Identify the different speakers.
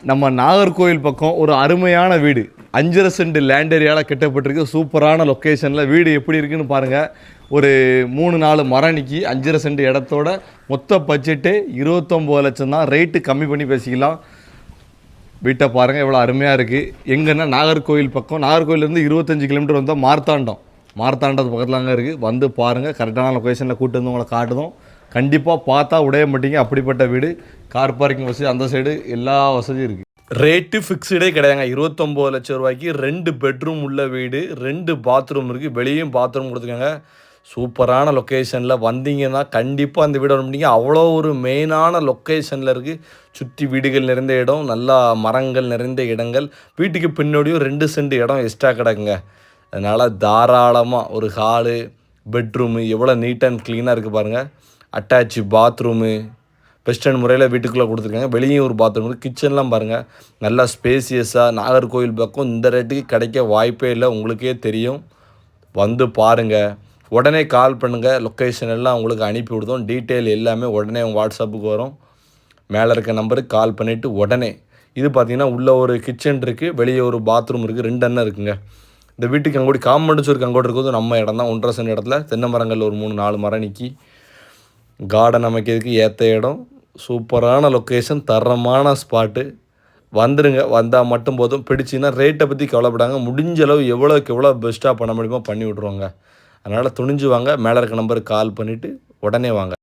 Speaker 1: நம்ம நாகர்கோவில் பக்கம் ஒரு அருமையான வீடு 5.5 சென்ட் லேண்ட் ஏரியாவில் கட்டப்பட்டிருக்கு. சூப்பரான லொக்கேஷனில் வீடு எப்படி இருக்குன்னு பாருங்கள். ஒரு 3-4 மரம் நிற்கி 5.5 சென்ட் இடத்தோட மொத்த பட்ஜெட்டு 29 லட்சம் தான். ரேட்டு கம்மி பண்ணி பேசிக்கலாம். வீட்டை பாருங்கள் எவ்வளோ அருமையாக இருக்குது. எங்கன்னா நாகர்கோவில் பக்கம், நாகர்கோவிலேருந்து 25 கிலோமீட்டர் வந்தால் மார்த்தாண்டத்து பக்கத்தில் அங்கே இருக்குது. வந்து பாருங்கள், கரெக்டான லொக்கேஷனில் கூட்டு வந்து உங்களை காட்டுதும். கண்டிப்பாக பார்த்தா உடைய மாட்டீங்க, அப்படிப்பட்ட வீடு. கார் பார்க்கிங் வசதி அந்த சைடு எல்லா வசதியும் இருக்குது. ரேட்டு ஃபிக்ஸ்டே கிடையாதுங்க. 29 லட்சம் ரூபாய்க்கு 2 பெட்ரூம் உள்ள வீடு, 2 பாத்ரூம் இருக்குது. வெளியும் பாத்ரூம் கொடுத்துருக்காங்க. சூப்பரான லொக்கேஷனில் வந்தீங்கன்னா கண்டிப்பாக அந்த வீடு வர முடியுங்க. அவ்வளோ ஒரு மெயினான லொக்கேஷனில் இருக்குது. சுற்றி வீடுகள் நிறைந்த இடம், நல்லா மரங்கள் நிறைந்த இடங்கள். வீட்டுக்கு பின்னாடியும் 2 சென்ட் இடம் எக்ஸ்ட்ரா கிடக்குங்க. அதனால் தாராளமாக ஒரு ஹாலு, பெட்ரூமு எவ்வளோ நீட் அண்ட் க்ளீனாக இருக்குது பாருங்கள். அட்டாச்சு பாத்ரூமு வெஸ்டர்ன் முறையில் வீட்டுக்குள்ளே கொடுத்துருக்காங்க. வெளியும் ஒரு பாத்ரூம் இருக்குது. கிச்சன்லாம் பாருங்கள், நல்லா ஸ்பேசியஸாக. நாகர்கோவில் பக்கம் இந்த ரேட்டுக்கு கிடைக்க வாய்ப்பே இல்லை, உங்களுக்கே தெரியும். வந்து பாருங்கள், உடனே கால் பண்ணுங்கள். லொக்கேஷன் எல்லாம் உங்களுக்கு அனுப்பி விடுதோம். டீட்டெயில் எல்லாமே உடனே உங்கள் வாட்ஸ்அப்புக்கு வரும். மேலே இருக்க நம்பருக்கு கால் பண்ணிவிட்டு உடனே. இது பார்த்திங்கன்னா உள்ளே ஒரு கிச்சன் இருக்குது, வெளியே ஒரு பாத்ரூம் இருக்குது, 2 அண்ணன் இருக்குங்க. இந்த வீட்டுக்கு அங்கோடி காம்பவுண்ட் சுருக்கு அங்கோடி இருக்கிறது நம்ம இடம் தான். 1.5 சென்ட் இடத்துல தென்னை மரங்கள் ஒரு 3-4 மரம் நிற்கி கார்டன் அமைக்கிறதுக்கு ஏற்ற இடம். சூப்பரான லொக்கேஷன், தரமான ஸ்பாட்டு. வந்துடுங்க, வந்தால் மட்டும் போதும். பிடிச்சின்னா ரேட்டை பற்றி கவலைப்படாங்க. முடிஞ்ச அளவு எவ்வளோக்கு எவ்வளோ பெஸ்ட்டாக பண்ண முடியுமோ பண்ணி விட்ருவாங்க. அதனால் துணிஞ்சு வாங்க. மேலே இருக்க நம்பருக்கு கால் பண்ணிவிட்டு உடனே வாங்க.